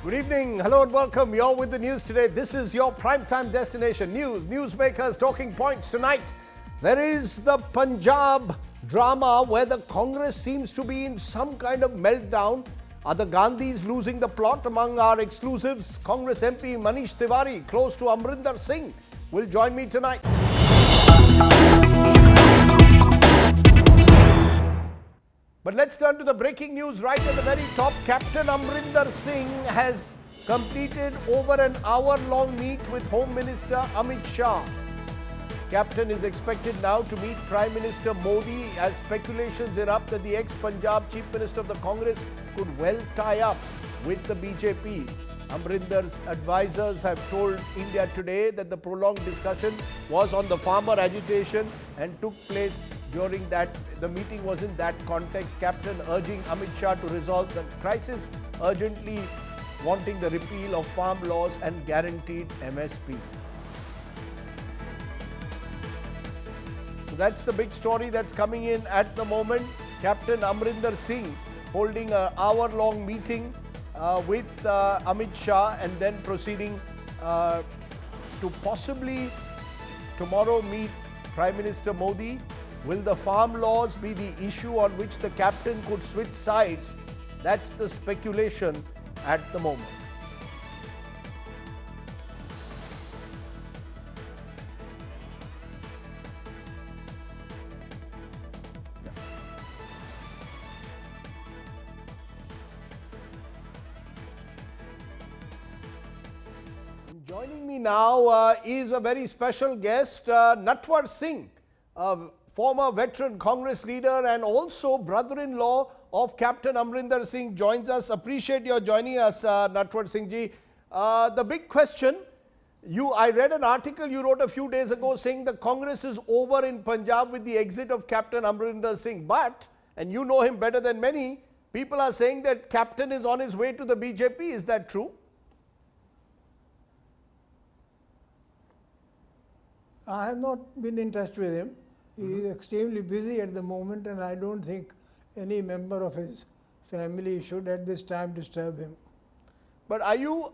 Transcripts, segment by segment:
Good evening. Hello and welcome. You're with the news today. This is your primetime destination. Newsmakers, talking points tonight. There is the Punjab drama where the Congress seems to be in some kind of meltdown. Are the Gandhis losing the plot? Among our exclusives, Congress MP Manish Tiwari, close to Amrinder Singh, will join me tonight. But let's turn to the breaking news right at the very top. Captain Amrinder Singh has completed over an hour-long meet with Home Minister Amit Shah. Captain is expected now to meet Prime Minister Modi as speculations erupt that the ex-Punjab Chief Minister of the Congress could well tie up with the BJP. Amrinder's advisors have told India Today that the prolonged discussion was on the farmer agitation and took place during that. The meeting was in that context. Captain urging Amit Shah to resolve the crisis urgently, wanting the repeal of farm laws and guaranteed MSP. So that's the big story that's coming in at the moment. Captain Amrinder Singh holding an hour-long meeting with Amit Shah and then proceeding to possibly tomorrow meet Prime Minister Modi. Will the farm laws be the issue on which the captain could switch sides? That's the speculation at the moment. Joining me now is a very special guest, Natwar Singh, a former veteran Congress leader and also brother-in-law of Captain Amrinder Singh, joins us. Appreciate your joining us, Natwar Singh ji. The big question, I read an article you wrote a few days ago saying the Congress is over in Punjab with the exit of Captain Amrinder Singh. But, and you know him better than many, people are saying that Captain is on his way to the BJP. Is that true? I have not been in touch with him. He is extremely busy at the moment, and I don't think any member of his family should at this time disturb him. But are you,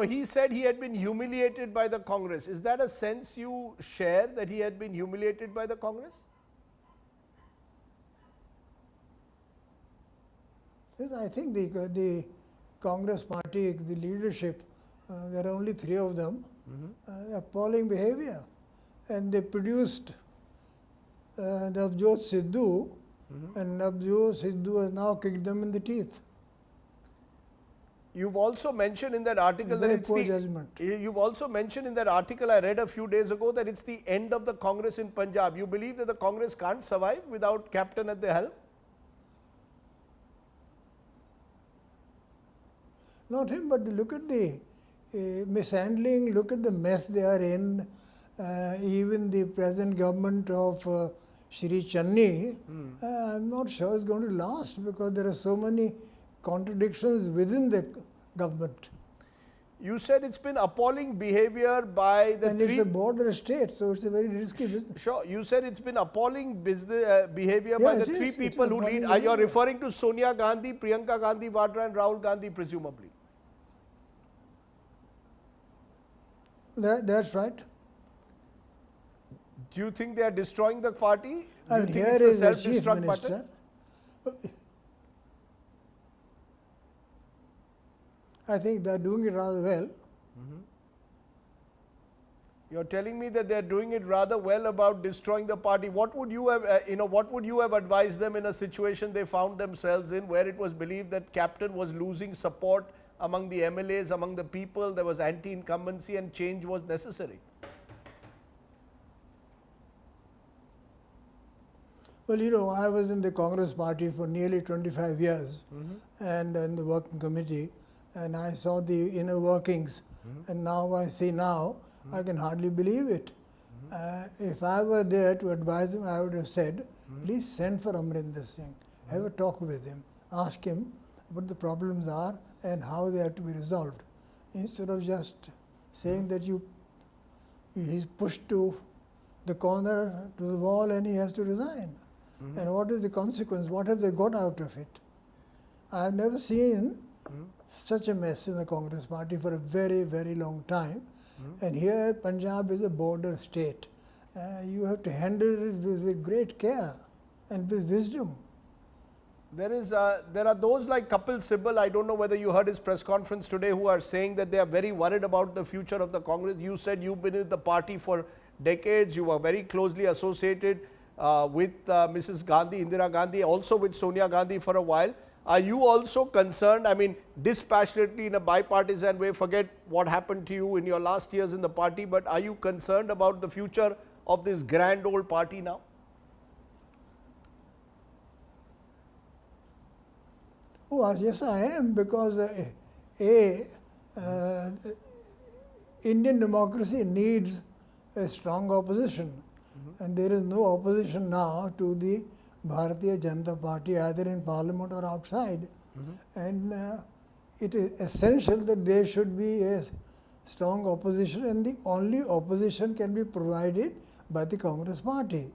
he said he had been humiliated by the Congress. Is that a sense you share, that he had been humiliated by the Congress? Yes, I think the Congress party, the leadership, there are only three of them, appalling behavior. And they produced Navjot Sidhu, and Navjot Sidhu has now kicked them in the teeth. You've also mentioned in that article that it's poor judgment. You've also mentioned in that article I read a few days ago that it's the end of the Congress in Punjab. You believe that the Congress can't survive without Captain at the helm? Not him, but look at the mishandling, look at the mess they are in. Even the present government of Shri Channi, I'm not sure it's going to last because there are so many contradictions within the government. You said it's been appalling behavior by the and it's a border state, so it's a very risky business. Sure. You said it's been appalling behavior by the three people who lead. You're referring to Sonia Gandhi, Priyanka Gandhi Vadra and Rahul Gandhi, presumably. That's right. Do you think they are destroying the party? Do you think here it's is the the chief minister. I think they are doing it rather well. You're telling me that they are doing it rather well about destroying the party. What would you have, what would you have advised them in a situation they found themselves in, where it was believed that Captain was losing support among the MLAs, among the people, there was anti-incumbency and change was necessary? Well, I was in the Congress party for nearly 25 years and in the working committee, and I saw the inner workings, and now I see I can hardly believe it. If I were there to advise him, I would have said, please send for Amrinder Singh, have a talk with him, ask him what the problems are and how they are to be resolved, instead of just saying that he's pushed to the corner, to the wall, and he has to resign. And what is the consequence? What have they got out of it? I have never seen such a mess in the Congress party for a very, very long time. And here Punjab is a border state. You have to handle it with great care and with wisdom. There are those like Kapil Sibal, I don't know whether you heard his press conference today, who are saying that they are very worried about the future of the Congress. You said you've been in the party for decades, you were very closely associated with Mrs. Gandhi, Indira Gandhi, also with Sonia Gandhi for a while. Are you also concerned, I mean, dispassionately in a bipartisan way, forget what happened to you in your last years in the party, but are you concerned about the future of this grand old party now? Oh, yes, I am, because Indian democracy needs a strong opposition, and there is no opposition now to the Bharatiya Janata Party, either in Parliament or outside. And it is essential that there should be a strong opposition, and the only opposition can be provided by the Congress Party,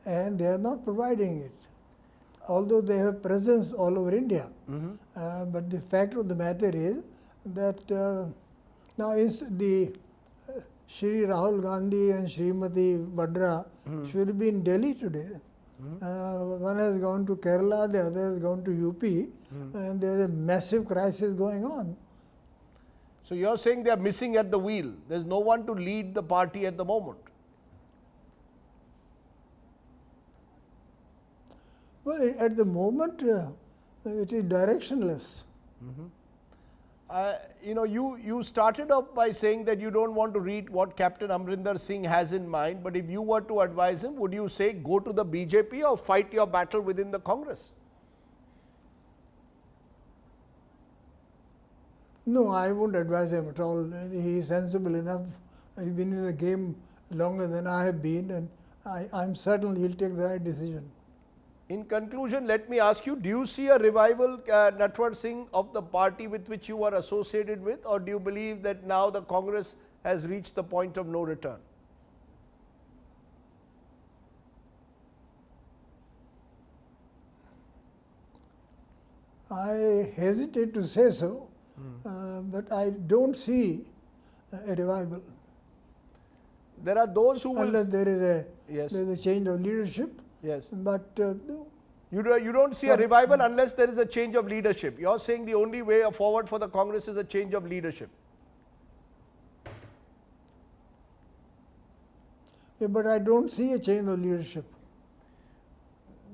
and they are not providing it, although they have presence all over India. But the fact of the matter is that now the Shri Rahul Gandhi and Srimati Vadra should be in Delhi today. One has gone to Kerala, the other has gone to UP, and there is a massive crisis going on. So you're saying they are missing at the wheel. There's no one to lead the party at the moment. Well, at the moment, it is directionless. You know, you started off by saying that you don't want to read what Captain Amrinder Singh has in mind, but if you were to advise him, would you say go to the BJP or fight your battle within the Congress? No, I wouldn't advise him at all. He is sensible enough. He's been in the game longer than I have been, and I'm certain he'll take the right decision. In conclusion, let me ask you, do you see a revival, Natwar Singh, of the party with which you are associated with, or do you believe that now the Congress has reached the point of no return? I hesitate to say so, but I don't see a revival. There are those who will... Unless there is Yes. there is a change of leadership. Yes. But You don't see a revival unless there is a change of leadership. You're saying the only way forward for the Congress is a change of leadership. yeah, but I don't see a change of leadership.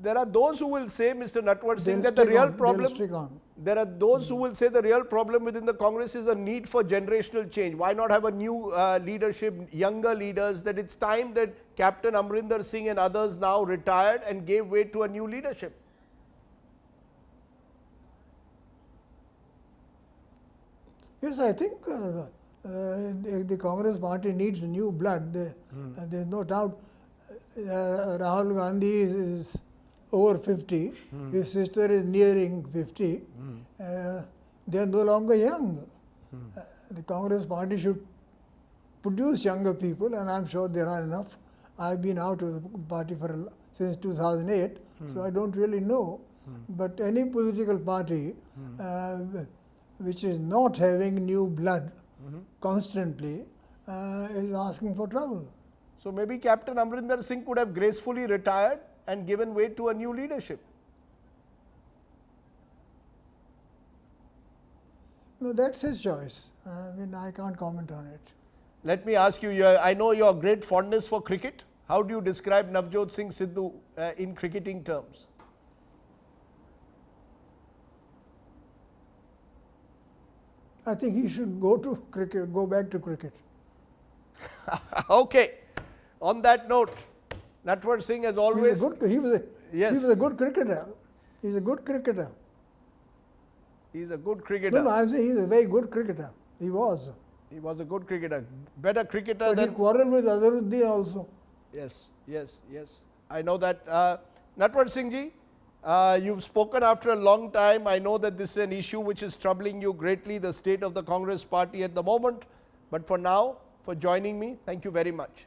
There are those who will say, Mr. Natwar Singh, They'll that the stick real on, they'll problem... stick on. There are those who will say the real problem within the Congress is the need for generational change. Why not have a new leadership, younger leaders, that it's time that Captain Amrinder Singh and others now retired and gave way to a new leadership? Yes, I think the Congress party needs new blood. There's no doubt. Rahul Gandhi is over 50. His sister is nearing 50. They are no longer young. The Congress party should produce younger people, and I'm sure there are enough. I've been out of the party since 2008, so I don't really know. But any political party which is not having new blood constantly is asking for trouble. So maybe Captain Amrinder Singh could have gracefully retired and given way to a new leadership. No, that's his choice. I mean, I can't comment on it. Let me ask you, I know your great fondness for cricket. How do you describe Navjot Singh Sidhu in cricketing terms? I think he should go back to cricket. Okay. On that note, Natwar Singh has always... He was a good cricketer. He's a good cricketer. He's a good cricketer. No, I'm saying he's a very good cricketer. He was. He was a good cricketer. Better cricketer But than... he quarreled with Azharuddin also. Yes. I know that. Natwar Singh ji, you've spoken after a long time. I know that this is an issue which is troubling you greatly, the state of the Congress party at the moment. But for now, for joining me, thank you very much.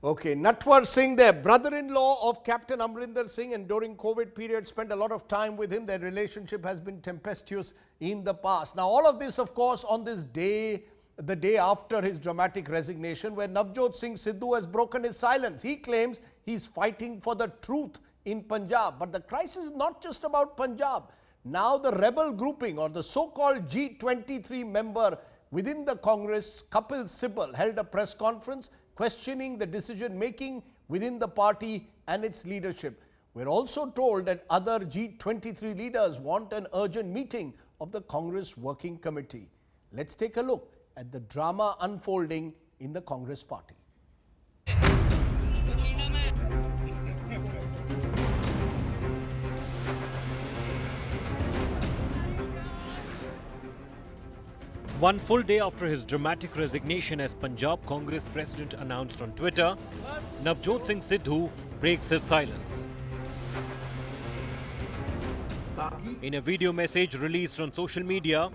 Okay, Natwar Singh, their brother-in-law of Captain Amrinder Singh, and during COVID period spent a lot of time with him. Their relationship has been tempestuous in the past. Now, all of this, of course, on this day, the day after his dramatic resignation, where Navjot Singh Sidhu has broken his silence. He claims he's fighting for the truth in Punjab. But the crisis is not just about Punjab. Now, the rebel grouping, or the so-called G23 member within the Congress, Kapil Sibal, held a press conference questioning the decision-making within the party and its leadership. We're also told that other G23 leaders want an urgent meeting of the Congress Working Committee. Let's take a look at the drama unfolding in the Congress party. One full day after his dramatic resignation as Punjab Congress president announced on Twitter, Navjot Singh Sidhu breaks his silence. In a video message released on social media,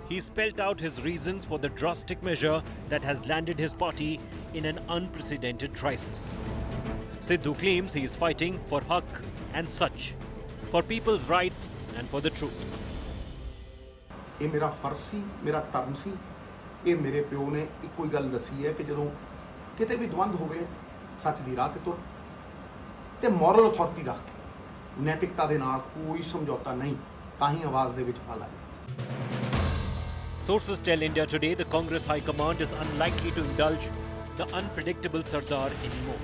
he spelled out his reasons for the drastic measure that has landed his party in an unprecedented crisis. Sidhu claims he is fighting for haq and such, for people's rights and for the truth. ਇਹ ਮੇਰਾ ਫਰਜ਼ ਸੀ, ਮੇਰਾ ਧਰਮ ਸੀ। ਇਹ ਮੇਰੇ ਪਿਓ ਨੇ ਇੱਕੋ ਹੀ ਗੱਲ ਦੱਸੀ ਹੈ ਕਿ ਜਦੋਂ ਕਿਤੇ ਵੀ ਦਵੰਦ ਹੋਵੇ ਸੱਚ ਦੀ ਰਾਹ ਤੇ ਤੁਰ ਤੇ ਮੋਰਲ ਅਥਾਰਟੀ ਰੱਖ ਕੇ ਨੈਤਿਕਤਾ ਦੇ ਨਾਲ ਕੋਈ ਸਮਝੌਤਾ ਨਹੀਂ ਤਾਂ ਹੀ ਆਵਾਜ਼ ਦੇ ਵਿੱਚ ਫਲ ਆਏ। Sources tell India Today the Congress High Command is unlikely to indulge the unpredictable Sardar anymore.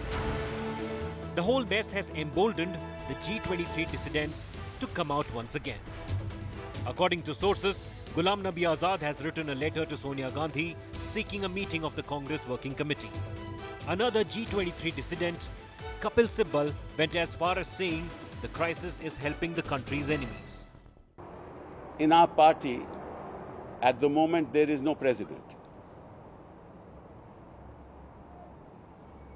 The whole mess has emboldened the G23 dissidents to come out once again. According to sources, Ghulam Nabi Azad has written a letter to Sonia Gandhi seeking a meeting of the Congress Working Committee. Another G23 dissident, Kapil Sibal, went as far as saying the crisis is helping the country's enemies. In our party, at the moment, there is no president.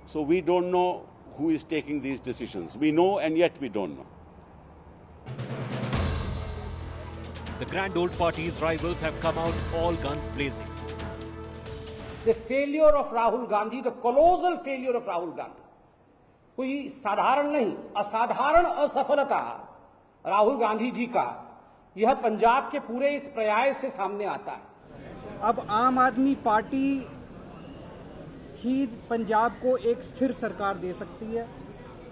So we don't know who is taking these decisions. We know and yet we don't know. The grand old party's rivals have come out all guns blazing. The failure of Rahul Gandhi, the colossal failure of Rahul Gandhi, कोई साधारण नहीं, असाधारण असफलता राहुल गांधी जी का यह पंजाब के पूरे इस प्रयास से सामने आता है। अब आम आदमी पार्टी ही पंजाब को एक स्थिर सरकार दे सकती है,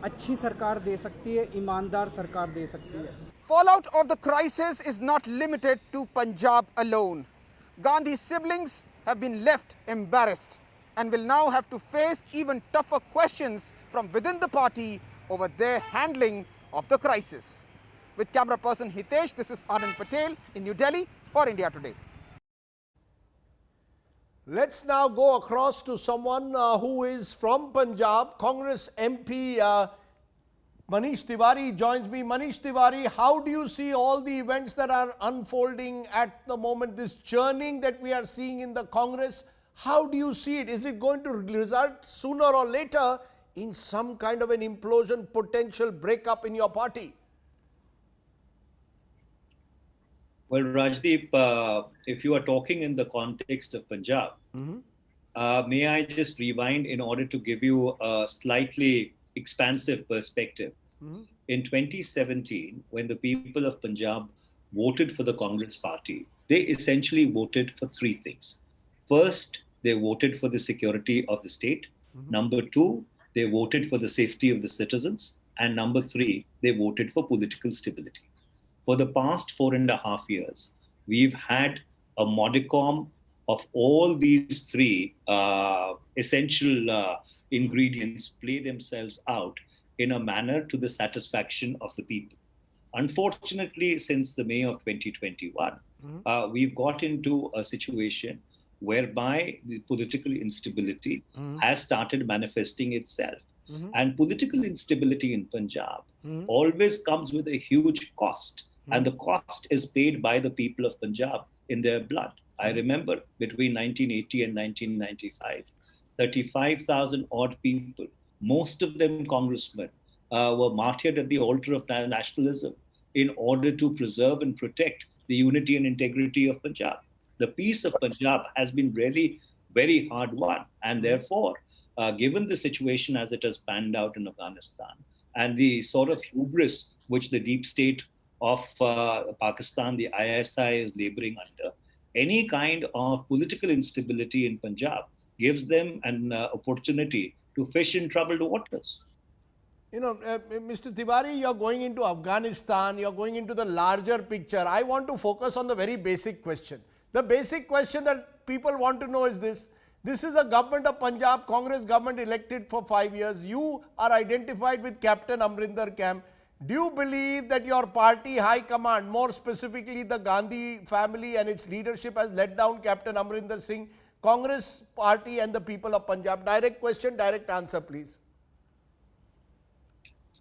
अच्छी सरकार दे सकती है, ईमानदार सरकार दे सकती है। Fallout of the crisis is not limited to Punjab alone. Gandhi's siblings have been left embarrassed and will now have to face even tougher questions from within the party over their handling of the crisis. With camera person Hitesh, this is Anand Patel in New Delhi for India Today. Let's now go across to someone who is from Punjab, Congress MP Manish Tiwari joins me. Manish Tiwari, how do you see all the events that are unfolding at the moment, this churning that we are seeing in the Congress? How do you see it? Is it going to result sooner or later in some kind of an implosion, potential breakup in your party? Well, Rajdeep, if you are talking in the context of Punjab, may I just rewind in order to give you a slightly expansive perspective. In 2017, when the people of Punjab voted for the Congress party, they essentially voted for three things. First, they voted for the security of the state. Number two, they voted for the safety of the citizens. And number three, they voted for political stability. For the past 4.5 years, we've had a modicum of all these three essential ingredients play themselves out in a manner to the satisfaction of the people. Unfortunately, since the May of 2021, we've got into a situation whereby the political instability has started manifesting itself. And political instability in Punjab always comes with a huge cost. And the cost is paid by the people of Punjab in their blood. I remember between 1980 and 1995, 35,000 odd people, most of them congressmen, were martyred at the altar of nationalism in order to preserve and protect the unity and integrity of Punjab. The peace of Punjab has been really very hard won, and therefore given the situation as it has panned out in Afghanistan and the sort of hubris which the deep state of Pakistan, the ISI, is laboring under, any kind of political instability in Punjab gives them an opportunity to fish in troubled waters. You know, Mr. Tiwari, you're going into Afghanistan, you're going into the larger picture. I want to focus on the very basic question. The basic question that people want to know is this. This is a government of Punjab, Congress government elected for 5 years. You are identified with Captain Amrinder Camp. Do you believe that your party high command, more specifically the Gandhi family and its leadership, has let down Captain Amrinder Singh, Congress party and the people of Punjab? Direct question, direct answer, please.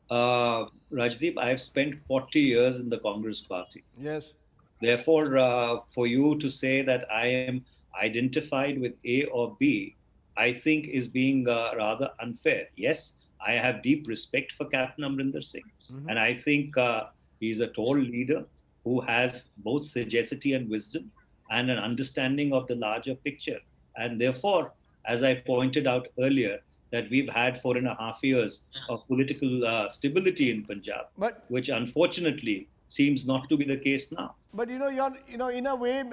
Rajdeep, I've spent 40 years in the Congress party. Yes. Therefore, for you to say that I am identified with A or B, I think is being rather unfair. Yes, I have deep respect for Captain Amrinder Singh. And I think he's a tall leader who has both sagacity and wisdom and an understanding of the larger picture. And therefore, as I pointed out earlier, that we've had 4.5 years of political stability in Punjab, which unfortunately seems not to be the case now. But in a way,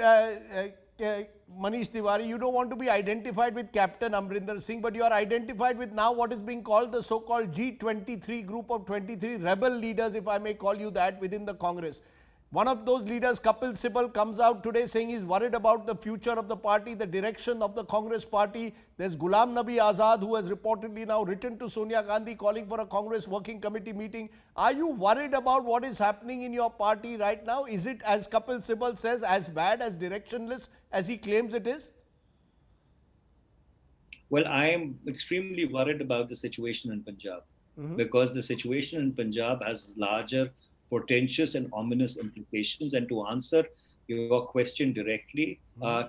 Manish Tiwari, you don't want to be identified with Captain Amrinder Singh, but you are identified with now what is being called the so-called G23 group of 23 rebel leaders, if I may call you that, within the Congress. One of those leaders, Kapil Sibal, comes out today saying he's worried about the future of the party, the direction of the Congress party. There's Ghulam Nabi Azad, who has reportedly now written to Sonia Gandhi calling for a Congress working committee meeting. Are you worried about what is happening in your party right now? Is it, as Kapil Sibal says, as bad, as directionless as he claims it is? Well, I am extremely worried about the situation in Punjab because the situation in Punjab has larger, portentous and ominous implications. And to answer your question directly,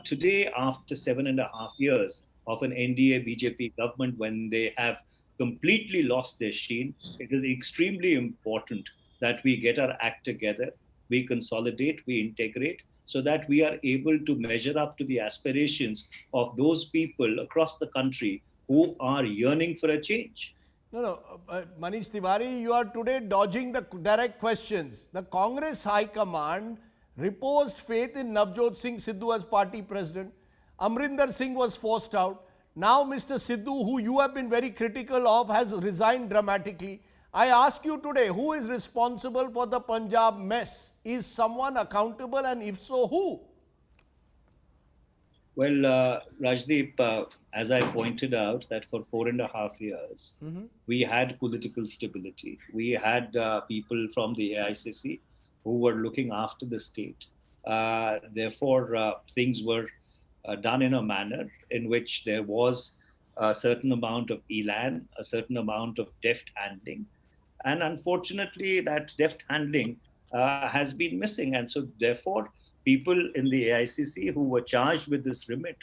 today, after 7.5 years of an NDA BJP government, when they have completely lost their sheen, it is extremely important that we get our act together, we consolidate, we integrate, so that we are able to measure up to the aspirations of those people across the country who are yearning for a change. No, Manish Tiwari, you are today dodging the direct questions. The Congress High Command reposed faith in Navjot Singh Sidhu as party president. Amrinder Singh was forced out. Now Mr. Sidhu, who you have been very critical of, has resigned dramatically. I ask you today, who is responsible for the Punjab mess? Is someone accountable, and if so, who? Well, Rajdeep, as I pointed out, that for 4.5 years, we had political stability. We had people from the AICC who were looking after the state. Therefore, things were done in a manner in which there was a certain amount of elan, a certain amount of deft handling. And unfortunately, that deft handling has been missing. And so, therefore, people in the AICC who were charged with this remit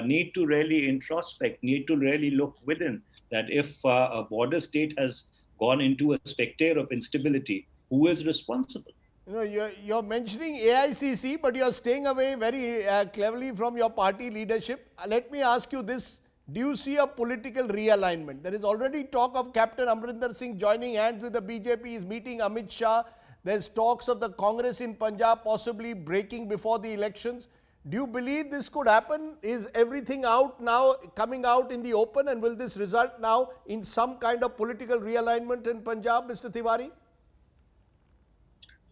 need to really introspect, need to really look within, that if a border state has gone into a specter of instability, who is responsible? You know, you're mentioning AICC, but you're staying away very cleverly from your party leadership. Let me ask you this. Do you see a political realignment? There is already talk of Captain Amrinder Singh joining hands with the BJP. He's meeting Amit Shah. There's talks of the Congress in Punjab possibly breaking before the elections. Do you believe this could happen? Is everything out now, coming out in the open, and will this result now in some kind of political realignment in Punjab, Mr. Tiwari?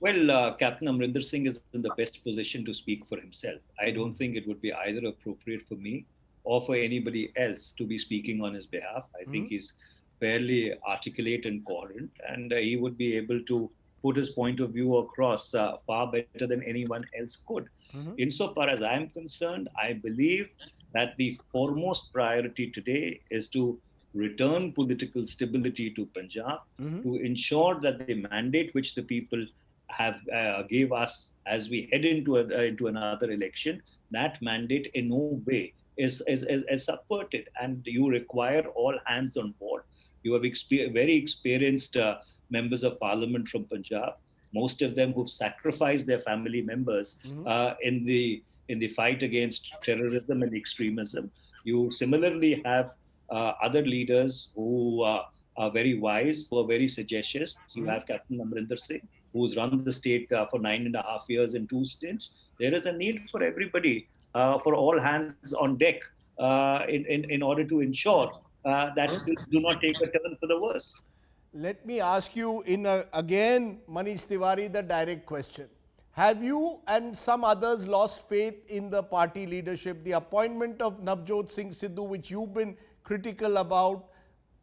Well, Captain Amrinder Singh is in the best position to speak for himself. I don't think it would be either appropriate for me or for anybody else to be speaking on his behalf. I think he's fairly articulate and coherent, and he would be able to put his point of view across far better than anyone else could. Insofar as I'm concerned, I believe that the foremost priority today is to return political stability to Punjab, to ensure that the mandate which the people have gave us as we head into another election, that mandate in no way is subverted, and you require all hands on board. You have very experienced members of parliament from Punjab, most of them who've sacrificed their family members in the fight against terrorism and extremism. You similarly have other leaders who are very wise, who are very sagacious. You have Captain Amrinder Singh, who's run the state for 9.5 years in 2 stints. There is a need for everybody, for all hands on deck, in order to ensure that things do not take a turn for the worse. Let me ask you again, Manish Tiwari, the direct question. Have you and some others lost faith in the party leadership? The appointment of Navjot Singh Sidhu, which you've been critical about,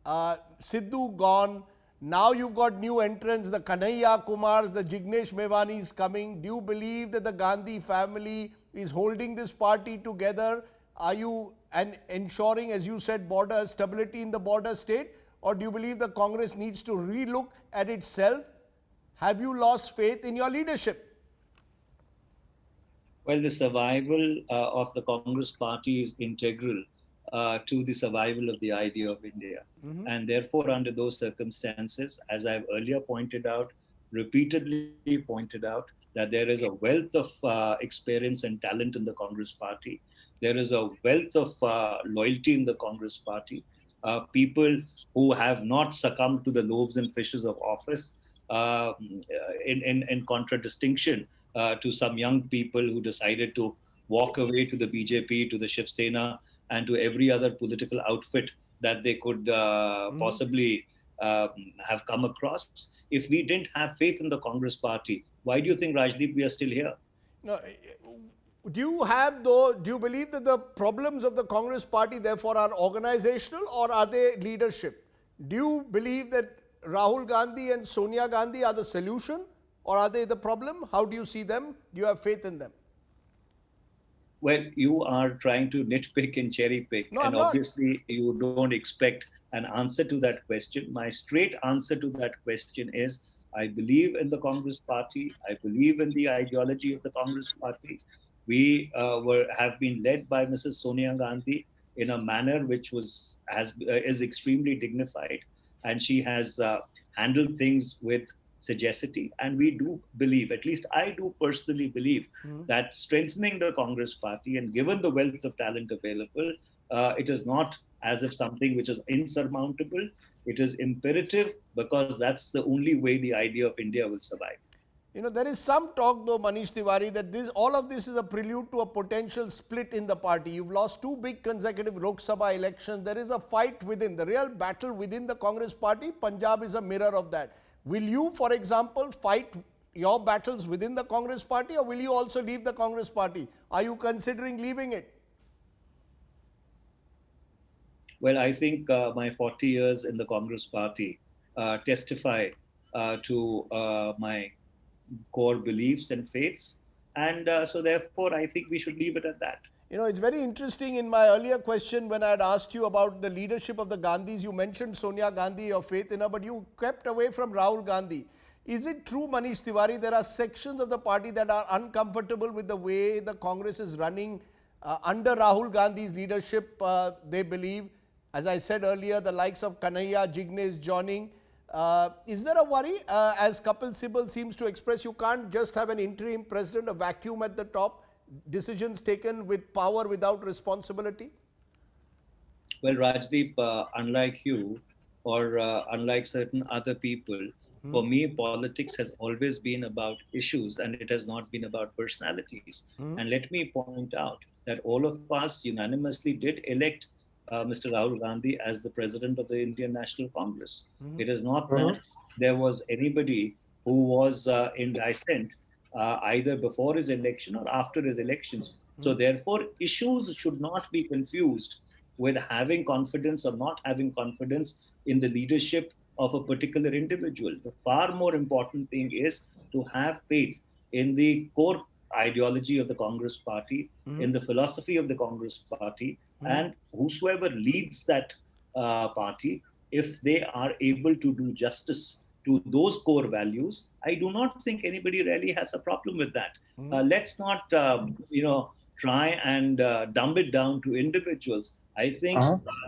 Sidhu gone. Now you've got new entrants, the Kanhaiya Kumar, the Jignesh Mevani is coming. Do you believe that the Gandhi family is holding this party together? Are you ensuring, as you said, border stability in the border state? Or do you believe the Congress needs to relook at itself? Have you lost faith in your leadership? Well, the survival of the Congress party is integral to the survival of the idea of India. And therefore, under those circumstances, as I've earlier pointed out, repeatedly pointed out, that there is a wealth of experience and talent in the Congress party. There is a wealth of loyalty in the Congress party. People who have not succumbed to the loaves and fishes of office, in contradistinction to some young people who decided to walk away to the BJP, to the Shiv Sena, and to every other political outfit that they could possibly have come across. If we didn't have faith in the Congress party, why do you think, Rajdeep, we are still here? No, do you believe that the problems of the Congress party therefore are organizational, or are they leadership? Do you believe that Rahul Gandhi and Sonia Gandhi are the solution, or are they the problem? How do you see them? Do you have faith in them? Well, you are trying to nitpick and cherry pick, No, and I'm not. obviously you don't expect an answer to that question. My straight answer to that question is, I believe in the Congress party. I believe in the ideology of the Congress party. We have been led by Mrs. Sonia Gandhi in a manner which is extremely dignified, and she has handled things with sagacity. And we do believe, at least I do personally believe, that strengthening the Congress party, and given the wealth of talent available, it is not as if something which is insurmountable. It is imperative, because that's the only way the idea of India will survive. You know, there is some talk though, Manish Tiwari, that all of this is a prelude to a potential split in the party. You've lost 2 big consecutive Lok Sabha elections. There is a fight within, the real battle within the Congress party. Punjab is a mirror of that. Will you, for example, fight your battles within the Congress party, or will you also leave the Congress party? Are you considering leaving it? Well, I think my 40 years in the Congress party testify to my core beliefs and faiths. And so therefore, I think we should leave it at that. You know, it's very interesting. In my earlier question, when I had asked you about the leadership of the Gandhis, you mentioned Sonia Gandhi, your faith in her, but you kept away from Rahul Gandhi. Is it true, Manish Tiwari, there are sections of the party that are uncomfortable with the way the Congress is running under Rahul Gandhi's leadership? They believe, as I said earlier, the likes of Kanhaiya, Jignesh joining. Is there a worry, as Kapil Sibal seems to express, you can't just have an interim president, a vacuum at the top, decisions taken with power without responsibility? Well, Rajdeep, unlike you or unlike certain other people, for me, politics has always been about issues, and it has not been about personalities. And let me point out that all of us unanimously did elect Mr. Rahul Gandhi as the president of the Indian National Congress. It is not that there was anybody who was in dissent either before his election or after his elections. So therefore, issues should not be confused with having confidence or not having confidence in the leadership of a particular individual. The far more important thing is to have faith in the core ideology of the Congress party, in the philosophy of the Congress party, and whosoever leads that party, if they are able to do justice to those core values, I do not think anybody really has a problem with that. Let's not, try and dumb it down to individuals. I think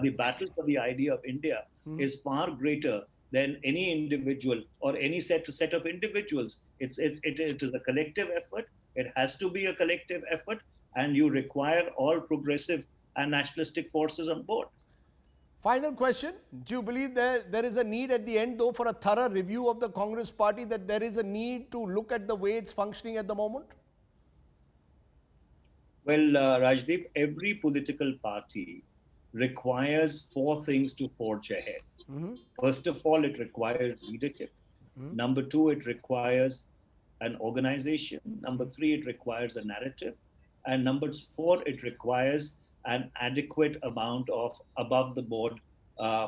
the battle for the idea of India is far greater than any individual or any set of individuals. It is a collective effort. It has to be a collective effort, and you require all progressive and nationalistic forces on board. Final question. Do you believe there is a need at the end, though, for a thorough review of the Congress party, that there is a need to look at the way it's functioning at the moment? Well, Rajdeep, every political party requires 4 things to forge ahead. First of all, it requires leadership. Number 2, it requires an organization. Number 3, it requires a narrative. And number 4, it requires an adequate amount of above the board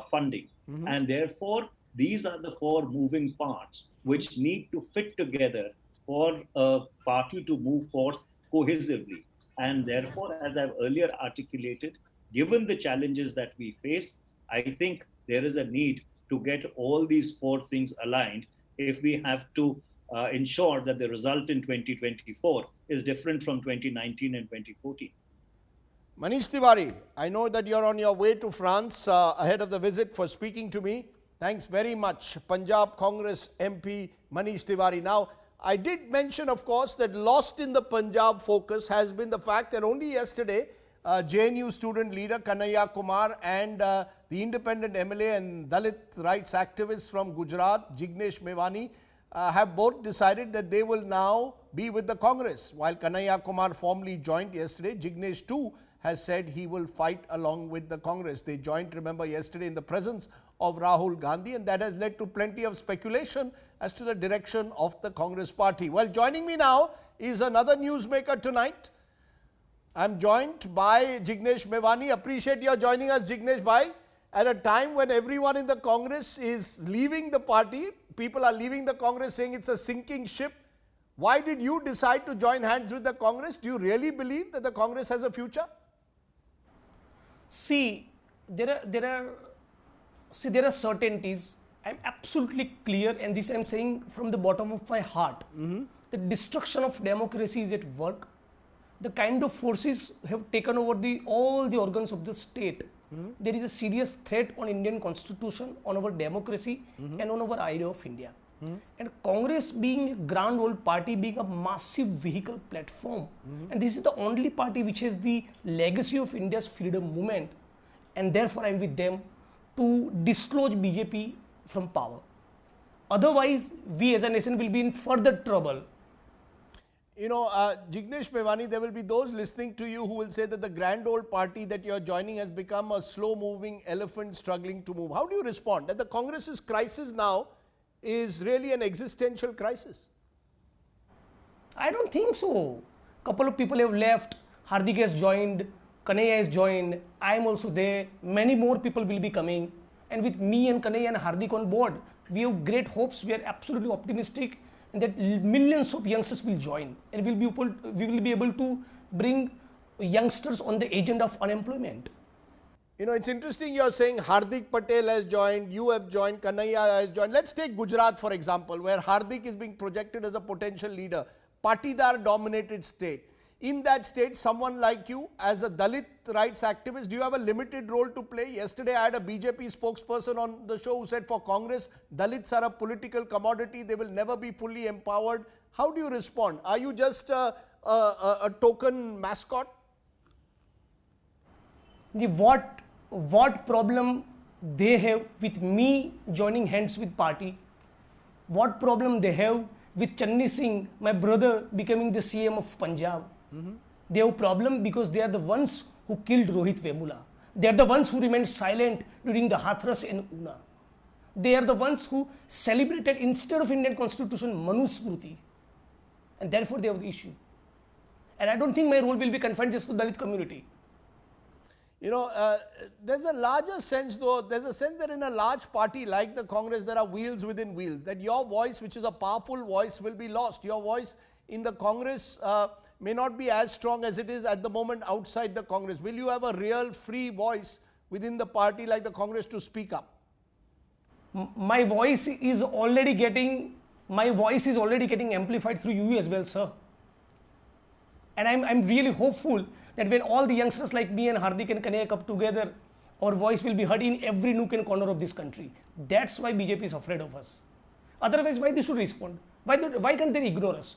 funding. And therefore, these are the 4 moving parts which need to fit together for a party to move forth cohesively. And therefore, as I've earlier articulated, given the challenges that we face, I think there is a need to get all these 4 things aligned if we have to ensure that the result in 2024 is different from 2019 and 2014. Manish Tiwari, I know that you're on your way to France ahead of the visit for speaking to me. Thanks very much, Punjab Congress MP Manish Tiwari. Now, I did mention, of course, that lost in the Punjab focus has been the fact that only yesterday, JNU student leader Kanhaiya Kumar and the independent MLA and Dalit rights activists from Gujarat, Jignesh Mevani, have both decided that they will now be with the Congress. While Kanhaiya Kumar formally joined yesterday, Jignesh too has said he will fight along with the Congress. They joined, remember, yesterday in the presence of Rahul Gandhi, and that has led to plenty of speculation as to the direction of the Congress party. Well, joining me now is another newsmaker tonight. I'm joined by Jignesh Mevani. Appreciate your joining us, Jignesh bhai. At a time when everyone in the Congress is leaving the party, people are leaving the Congress saying it's a sinking ship. Why did you decide to join hands with the Congress? Do you really believe that the Congress has a future? See, there are certainties. I'm absolutely clear, and this I'm saying from the bottom of my heart. The destruction of democracy is at work. The kind of forces have taken over all the organs of the state. There is a serious threat on Indian constitution, on our democracy, and on our idea of India. And Congress being a grand old party, being a massive vehicle platform, and this is the only party which has the legacy of India's freedom movement, and therefore I'm with them to dislodge BJP from power. Otherwise, we as a nation will be in further trouble. You know, Jignesh Mevani, there will be those listening to you who will say that the grand old party that you're joining has become a slow-moving elephant struggling to move. How do you respond? That the Congress's crisis now is really an existential crisis? I don't think so. Couple of people have left. Hardik has joined. Kanhaiya has joined. I am also there. Many more people will be coming. And with me and Kanhaiya and Hardik on board, we have great hopes. We are absolutely optimistic and that millions of youngsters will join, and we will be able to bring youngsters on the agenda of unemployment. You know, it's interesting you're saying Hardik Patel has joined, you have joined, Kanhaiya has joined. Let's take Gujarat, for example, where Hardik is being projected as a potential leader. Patidar-dominated state. In that state, someone like you, as a Dalit rights activist, do you have a limited role to play? Yesterday, I had a BJP spokesperson on the show who said for Congress, Dalits are a political commodity. They will never be fully empowered. How do you respond? Are you just a token mascot? What problem they have with me joining hands with party? What problem they have with Channi Singh, my brother, becoming the CM of Punjab? They have a problem because they are the ones who killed Rohit Vemula. They are the ones who remained silent during the Hathras in Una. They are the ones who celebrated, instead of Indian constitution, Manu Smriti. And therefore they have the issue. And I don't think my role will be confined just to Dalit community. You know, there's a larger sense though, there's a sense that in a large party like the Congress, there are wheels within wheels, that your voice, which is a powerful voice, will be lost. Your voice in the Congress may not be as strong as it is at the moment outside the Congress. Will you have a real free voice within the party like the Congress to speak up? My voice is already getting amplified through you as well, sir. And I'm really hopeful that when all the youngsters like me and Hardik and Kanhaiya come together, our voice will be heard in every nook and corner of this country. That's why BJP is afraid of us. Otherwise, why they should respond? Why can't they ignore us?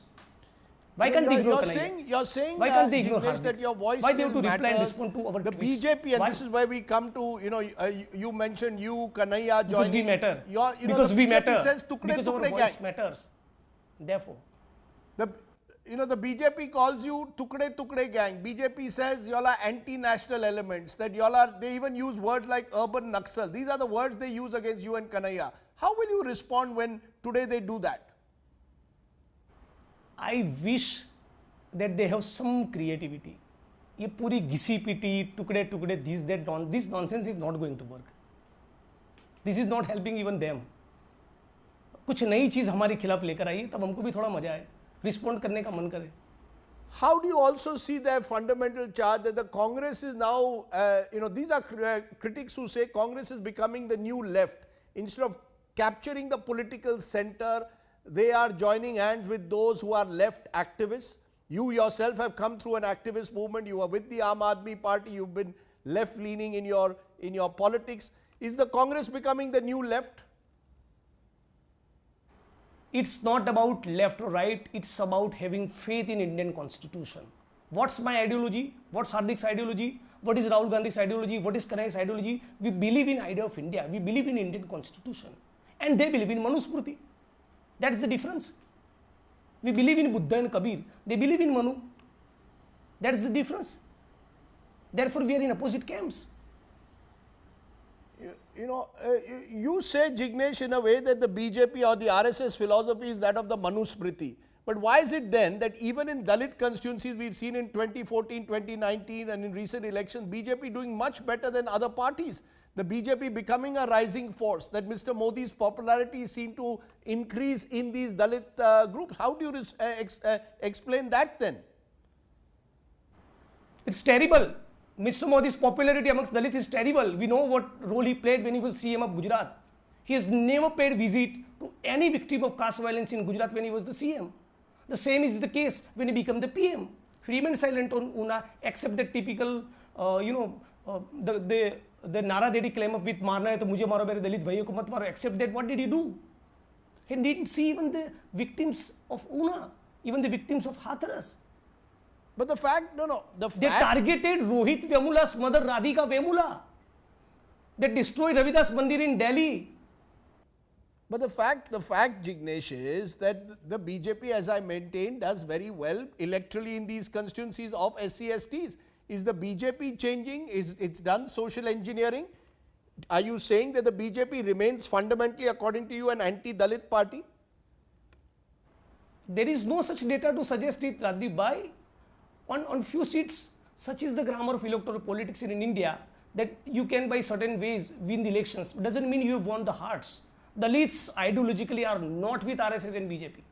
Why can't they ignore You're Kanhaiya? you're saying Why can't they ignore Jignesh, Hardik? that your voice Why they have still to reply and matters. respond to our The tweets? BJP, and Why? this is where we come to, you mentioned Kanhaiya Because joining. we matter. Because we the matter. BJP says tukde Because our tukde voice gang. matters. Therefore. The BJP calls you tukde tukde gang. BJP says y'all are anti-national elements. That they even use words like urban Naxal. These are the words they use against you and Kanhaiya. How will you respond when today they do that? I wish that they have some creativity. ये पूरी घिसी पिटी टुकड़े टुकड़े this nonsense is not going to work. This is not helping even them. कुछ नई चीज हमारे खिलाफ लेकर आइए तब हमको भी थोड़ा मजा आए, रिस्पॉन्ड करने का मन करे. How do you also see their fundamental charge that the Congress is now, these are critics who say Congress is becoming the new left. Instead of capturing the political center, they are joining hands with those who are left activists. You yourself have come through an activist movement. You are with the Aam Aadmi Party. You've been left-leaning in your politics. Is the Congress becoming the new left? It's not about left or right. It's about having faith in Indian Constitution. What's my ideology? What's Hardik's ideology? What is Rahul Gandhi's ideology? What is Kanhaiya's ideology? We believe in idea of India. We believe in Indian Constitution. And they believe in Manusmriti. That is the difference. We believe in Buddha and Kabir. They believe in Manu. That is the difference. Therefore, we are in opposite camps. You say, Jignesh, in a way that the BJP or the RSS philosophy is that of the Manusmriti. But why is it then that even in Dalit constituencies, we've seen in 2014, 2019 and in recent elections, BJP doing much better than other parties? The BJP becoming a rising force, that Mr. Modi's popularity seemed to increase in these Dalit groups. How do you explain that then? It's terrible. Mr. Modi's popularity amongst Dalits is terrible. We know what role he played when he was CM of Gujarat. He has never paid visit to any victim of caste violence in Gujarat when he was the CM. The same is the case when he became the PM. He remained silent on Una, except the typical, the Nara Dedi claim of with marna hai to mujhe maro mere Dalit bhaiyo ko mat maro. Except that, what did he do? He didn't see even the victims of Una, even the victims of Hathras. But the fact, They targeted Rohit Vemula's mother Radhika Vemula. They destroyed Ravidas Mandir in Delhi. But the fact, Jignesh, is that the BJP, as I maintain, does very well electorally in these constituencies of SC/STs. Is the BJP changing? It's done social engineering? Are you saying that the BJP remains fundamentally, according to you, an anti-Dalit party? There is no such data to suggest it, Radhip Bhai. On few seats, such is the grammar of electoral politics in India, that you can by certain ways win the elections. It doesn't mean you have won the hearts. Dalits ideologically are not with RSS and BJP.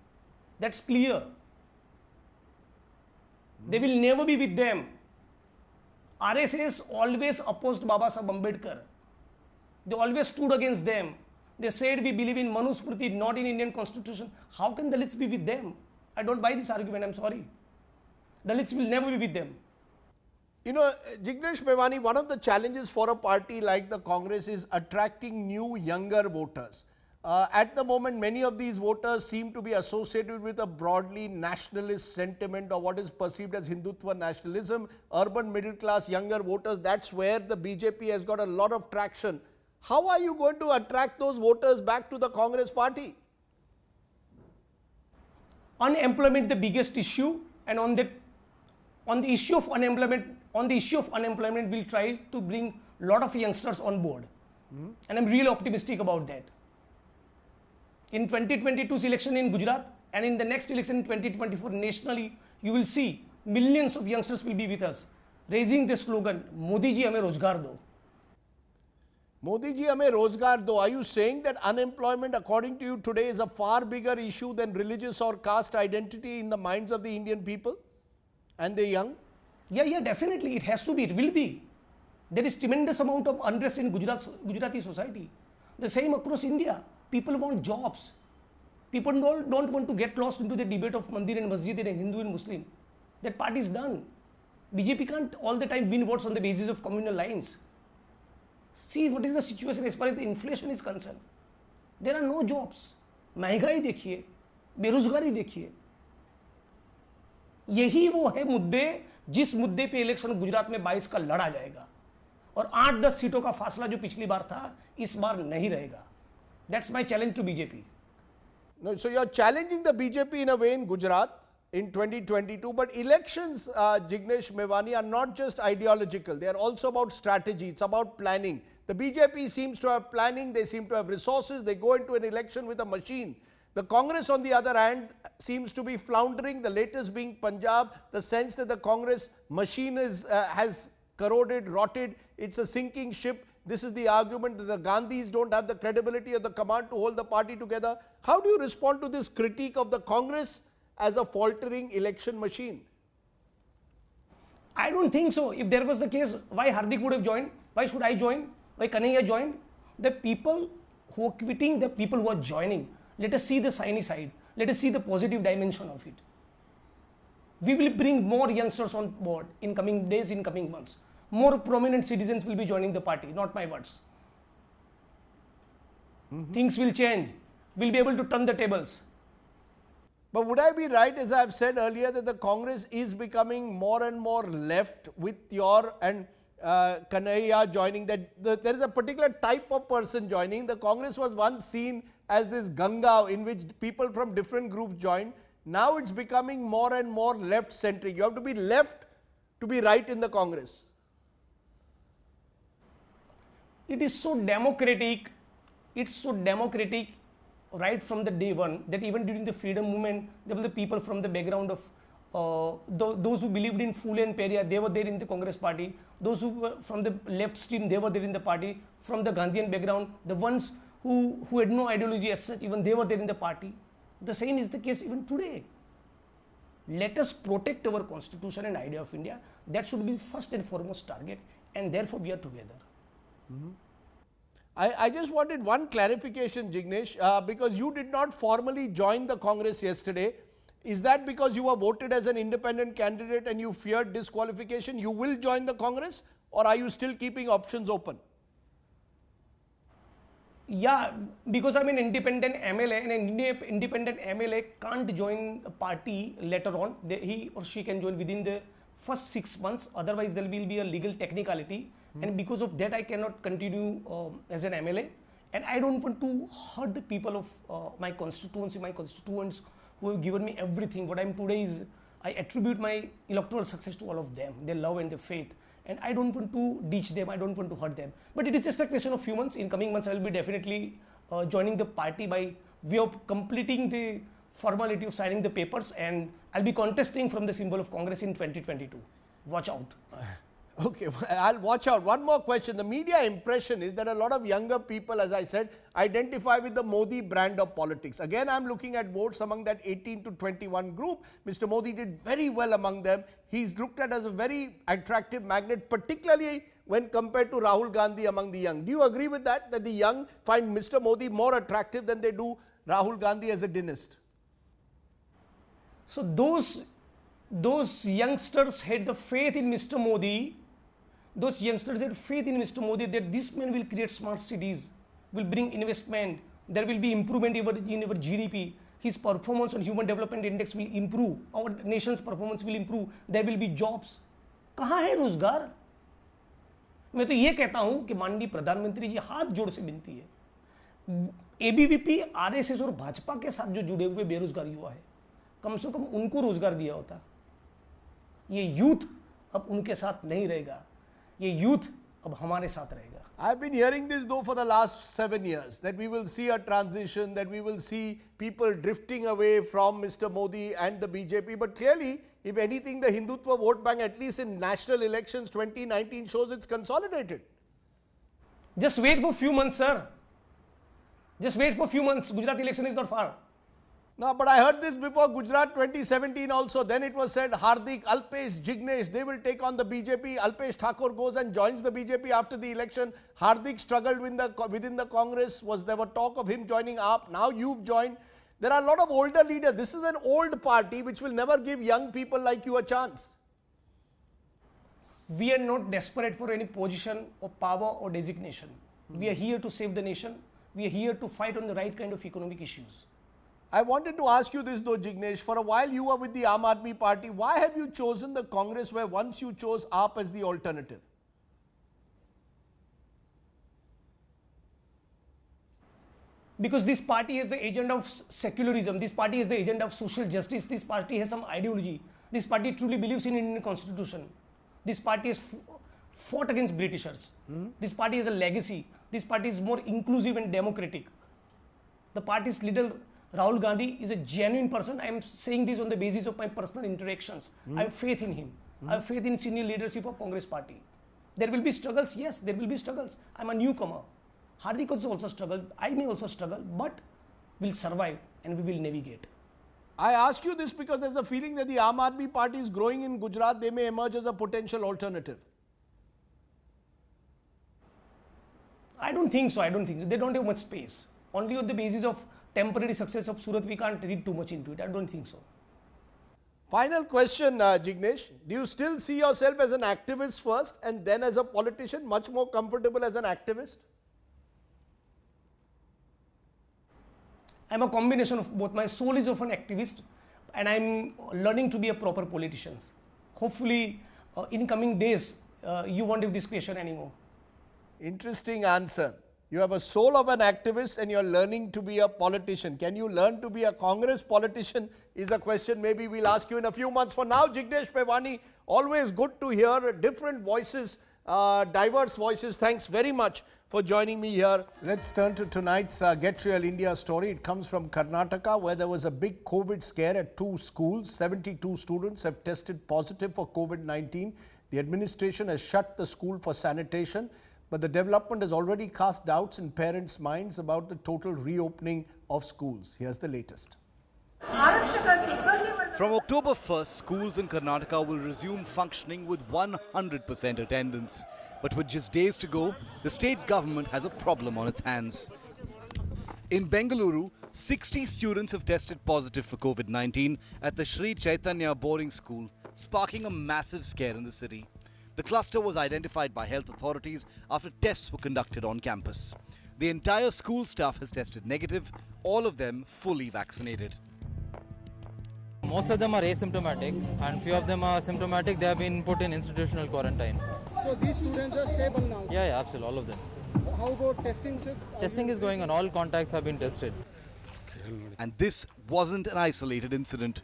That's clear. They will never be with them. RSS always opposed Baba Saheb Ambedkar. They always stood against them. They said we believe in Manusmriti, not in Indian Constitution. How can Dalits be with them? I don't buy this argument, I'm sorry. Dalits will never be with them. Jignesh Mevani, one of the challenges for a party like the Congress is attracting new, younger voters. At the moment, many of these voters seem to be associated with a broadly nationalist sentiment or what is perceived as Hindutva nationalism. Urban middle class, younger voters, that's where the BJP has got a lot of traction. How are you going to attract those voters back to the Congress party? Unemployment the biggest issue, and on the issue of unemployment, we'll try to bring a lot of youngsters on board. And I'm really optimistic about that. In 2022's election in Gujarat and in the next election in 2024 nationally, you will see millions of youngsters will be with us, raising the slogan, Modi ji hame rozgar do. Modi ji hame rozgar do. Are you saying that unemployment, according to you today, is a far bigger issue than religious or caste identity in the minds of the Indian people and the young? Yeah, definitely. It has to be. It will be. There is tremendous amount of unrest in Gujarati society. The same across India. People want jobs. People don't want to get lost into the debate of Mandir and Masjid and Hindu and Muslim. That part is done. BJP can't all the time win votes on the basis of communal lines. See what is the situation as far as the inflation is concerned. There are no jobs. महंगाई देखिए, बेरोजगारी देखिए. यही वो है मुद्दे जिस मुद्दे पे इलेक्शन गुजरात में 22 का लड़ा जाएगा और 8-10 सीटों का फासला जो पिछली बार था इस बार नहीं रहेगा. That's my challenge to BJP. No, so you're challenging the BJP in a way in Gujarat in 2022, but elections, Jignesh Mevani, are not just ideological. They are also about strategy. It's about planning. The BJP seems to have planning. They seem to have resources. They go into an election with a machine. The Congress, on the other hand, seems to be floundering. The latest being Punjab. The sense that the Congress machine has corroded, rotted. It's a sinking ship. This is the argument that the Gandhis don't have the credibility or the command to hold the party together. How do you respond to this critique of the Congress as a faltering election machine? I don't think so. If there was the case, why Hardik would have joined? Why should I join? Why Kanhaiya joined? The people who are quitting, the people who are joining. Let us see the shiny side. Let us see the positive dimension of it. We will bring more youngsters on board in coming days, in coming months. More prominent citizens will be joining the party, not my words. Things will change. We'll be able to turn the tables. But would I be right, as I have said earlier, that the Congress is becoming more and more left with your and Kanhaiya joining? That there is a particular type of person joining. The Congress was once seen as this Ganga in which people from different groups joined. Now it's becoming more and more left-centric. You have to be left to be right in the Congress. It is so democratic. It's so democratic right from the day one that even during the freedom movement, there were the people from the background of those who believed in Phule and Periyar, they were there in the Congress party. Those who were from the left stream, they were there in the party. From the Gandhian background, the ones who had no ideology as such, even they were there in the party. The same is the case even today. Let us protect our constitution and idea of India. That should be first and foremost target, and therefore we are together. I just wanted one clarification, Jignesh, because you did not formally join the Congress yesterday. Is that because you were voted as an independent candidate and you feared disqualification? You will join the Congress, or are you still keeping options open? Yeah, because I'm an independent MLA, and an independent MLA can't join a party later on. He or she can join within the first 6 months. Otherwise, there will be a legal technicality. And because of that, I cannot continue as an MLA. And I don't want to hurt the people of my constituency, my constituents who have given me everything. What I am today is, I attribute my electoral success to all of them, their love and their faith. And I don't want to ditch them, I don't want to hurt them. But it is just a question of few months. In coming months, I will be definitely joining the party by way of completing the formality of signing the papers, and I'll be contesting from the symbol of Congress in 2022. Watch out. Okay, I'll watch out. One more question. The media impression is that a lot of younger people, as I said, identify with the Modi brand of politics. Again, I'm looking at votes among that 18 to 21 group. Mr. Modi did very well among them. He's looked at as a very attractive magnet, particularly when compared to Rahul Gandhi among the young. Do you agree with that, that the young find Mr. Modi more attractive than they do Rahul Gandhi as a dynast? So those youngsters had the faith in Mr. Modi. Those youngsters had faith in Mr. Modi that this man will create smart cities, will bring investment, there will be improvement in our GDP. His performance on Human Development Index will improve. Our nation's performance will improve. There will be jobs. कहाँ है रोजगार? मैं तो ये कहता हूँ कि माननीय प्रधानमंत्री जी, हाथ जोड़ से विनती है, ABVP, RSS और भाजपा के साथ जो जुड़े हुए बेरोजगार युवा है, कम से कम उनको रोजगार दिया होता. ये यूथ अब उनके साथ नहीं रहेगा. ये यूथ अब हमारे साथ रहेगा. I've been hearing this though for the last 7 years, that we will see a transition, that we will see people drifting away from Mr. Modi and the BJP. But clearly, if anything, the Hindutva vote bank, at least in national elections 2019, shows it's consolidated. Just wait for few months, sir. Just wait for few months. Gujarat election is not far. No, but I heard this before Gujarat 2017 also. Then it was said Hardik, Alpesh, Jignesh, they will take on the BJP. Alpesh Thakur goes and joins the BJP after the election. Hardik struggled within the Congress. There were talk of him joining AAP. Now you've joined. There are a lot of older leaders. This is an old party which will never give young people like you a chance. We are not desperate for any position or power or designation. We are here to save the nation. We are here to fight on the right kind of economic issues. I wanted to ask you this though, Jignesh. For a while you were with the Aam Aadmi Party. Why have you chosen the Congress where once you chose AAP as the alternative? Because this party has the agenda of secularism, this party has the agenda of social justice, this party has some ideology, this party truly believes in Indian constitution, this party has fought against Britishers, this party has a legacy, this party is more inclusive and democratic. The party's leader Rahul Gandhi is a genuine person. I am saying this on the basis of my personal interactions. I have faith in him. I have faith in senior leadership of Congress party. There will be struggles, yes, there will be struggles. I am a newcomer. Hardik also struggled, I may also struggle, but we'll survive and we will navigate. I ask you this because there's a feeling that the Aam Aadmi Party is growing in Gujarat. They may emerge as a potential alternative. I don't think so. They don't have much space. Only on the basis of temporary success of Surat, we can't read too much into it. I don't think so. Final question, Jignesh. Do you still see yourself as an activist first and then as a politician, much more comfortable as an activist? I'm a combination of both. My soul is of an activist and I'm learning to be a proper politician. Hopefully, in coming days, you won't have this question anymore. Interesting answer. You have a soul of an activist and you're learning to be a politician. Can you learn to be a Congress politician is a question maybe we'll ask you in a few months. For now, Jignesh Mevani, always good to hear different voices, diverse voices. Thanks very much for joining me here. Let's turn to tonight's Get Real India story. It comes from Karnataka, where there was a big COVID scare at 2 schools. 72 students have tested positive for COVID-19. The administration has shut the school for sanitation, but the development has already cast doubts in parents' minds about the total reopening of schools. Here's the latest. From October 1st, schools in Karnataka will resume functioning with 100% attendance. But with just days to go, the state government has a problem on its hands. In Bengaluru, 60 students have tested positive for COVID-19 at the Sri Chaitanya boarding school, sparking a massive scare in the city. The cluster was identified by health authorities after tests were conducted on campus. The entire school staff has tested negative, all of them fully vaccinated. Most of them are asymptomatic and few of them are symptomatic. They have been put in institutional quarantine. So these students are stable now? Yeah, absolutely, all of them. How about testing, sir? Testing is going on. All contacts have been tested. And this wasn't an isolated incident.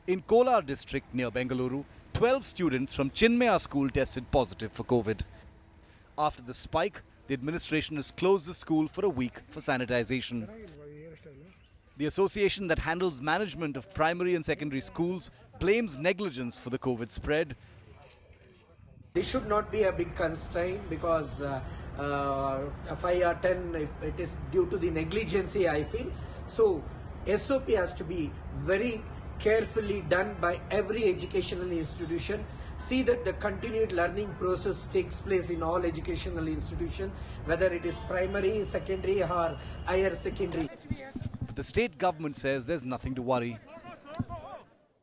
In Kolar district near Bengaluru, 12 students from Chinmaya school tested positive for COVID. After the spike, the administration has closed the school for a week for sanitization. The association that handles management of primary and secondary schools blames negligence for the COVID spread. This should not be a big constraint because FIR 10, if it is due to the negligence, I feel. So SOP has to be very carefully done by every educational institution. See that the continued learning process takes place in all educational institutions, whether it is primary, secondary or higher secondary. The state government says there's nothing to worry.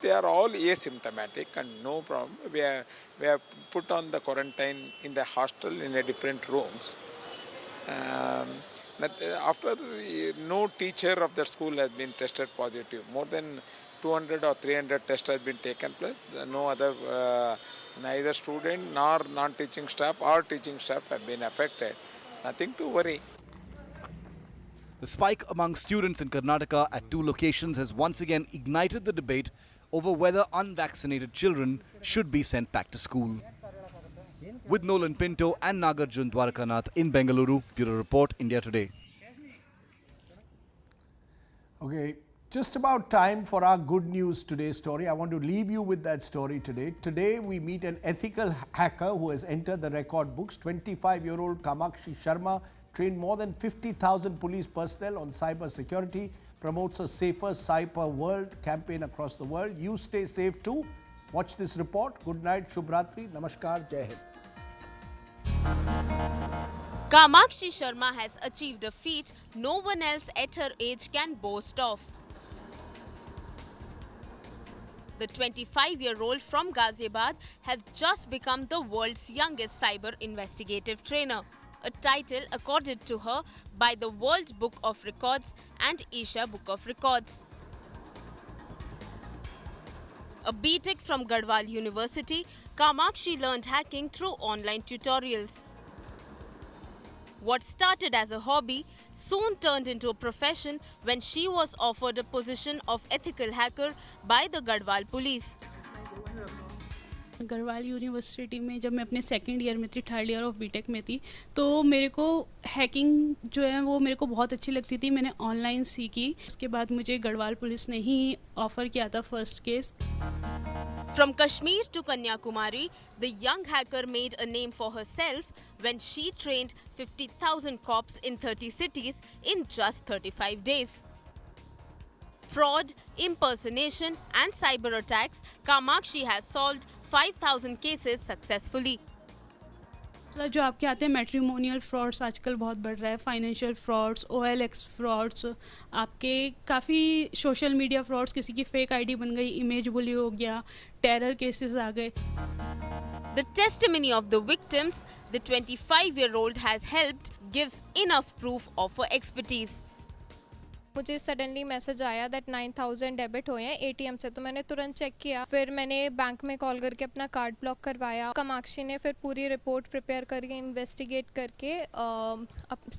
They are all asymptomatic and no problem. We are put on the quarantine in the hostel in a different rooms. After no teacher of the school has been tested positive. More than 200 or 300 tests have been taken place. No other, neither student nor non-teaching staff or teaching staff have been affected. Nothing to worry. The spike among students in Karnataka at 2 locations has once again ignited the debate over whether unvaccinated children should be sent back to school. With Nolan Pinto and Nagarjun Dwarkanath in Bengaluru, Bureau Report, India Today. Okay, just about time for our good news today story. I want to leave you with that story today. Today we meet an ethical hacker who has entered the record books. 25-year-old Kamakshi Sharma trained more than 50,000 police personnel on cyber security, promotes a safer cyber world campaign across the world. You stay safe too. Watch this report. Good night, Shubhratri, Namaskar, Jai Hind. Kamakshi Sharma has achieved a feat no one else at her age can boast of. The 25-year-old from Ghaziabad has just become the world's youngest cyber investigative trainer, a title accorded to her by the World Book of Records and Asia Book of Records. A BTech from Garhwal University, Kamakshi learned hacking through online tutorials. What started as a hobby soon turned into a profession when she was offered a position of ethical hacker by the Garhwal police. Garhwal university में जब मैं अपने second year में थी, third year of BTech में थी, तो मेरे को हैकिंग जो है वो मेरे को बहुत अच्छी लगती थी। मैंने ऑनलाइन सीखी। उसके बाद मुझे गढ़वाल पुलिस ने ही ऑफ़र किया था first case. From Kashmir to Kanyakumari, the young hacker made a name for herself when she trained 50,000 cops in 30 cities in just 35 days. Fraud, impersonation and cyber attacks, Kamakshi has solved 5,000 cases successfully. जो आपके आते हैं matrimonial frauds आजकल बहुत बढ़ रहा है, financial frauds, OLX frauds, आपके काफ़ी सोशल मीडिया फ्रॉड्स, किसी की फेक आईडी बन गई, इमेज बुली हो गया, टेरर केसेस आ गए। The testimony of the victims, the 25-year-old has helped, gives enough proof of her expertise. मुझे सडनली मैसेज आया दैट 9,000 डेबिट हुए हैं एटीएम से, तो मैंने तुरंत चेक किया। फिर मैंने बैंक में कॉल करके अपना कार्ड ब्लॉक करवाया। कामाक्षी ने फिर पूरी रिपोर्ट प्रिपेयर करके इन्वेस्टिगेट करके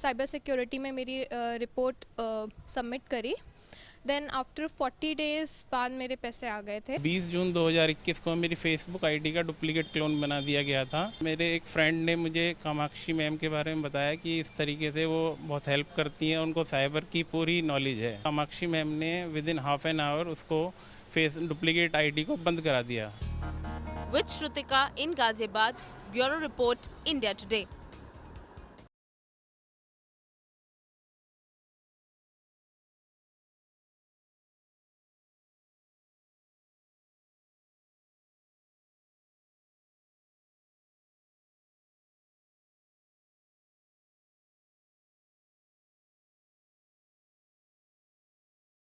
साइबर सिक्योरिटी में मेरी रिपोर्ट सबमिट करी। देन आफ्टर 40 डेज बाद मेरे पैसे आ गए थे। 20 जून 2021 को मेरी फेसबुक आईडी का डुप्लीकेट क्लोन बना दिया गया था। मेरे एक फ्रेंड ने मुझे कामाक्षी मैम के बारे में बताया कि इस तरीके से वो बहुत हेल्प करती हैं, उनको साइबर की पूरी नॉलेज है। कामाक्षी मैम ने with in half an hour उसको डुप्लीकेट आईडी को बंद करा दिया। With Shrutika in Ghaziabad, Bureau Report, India Today.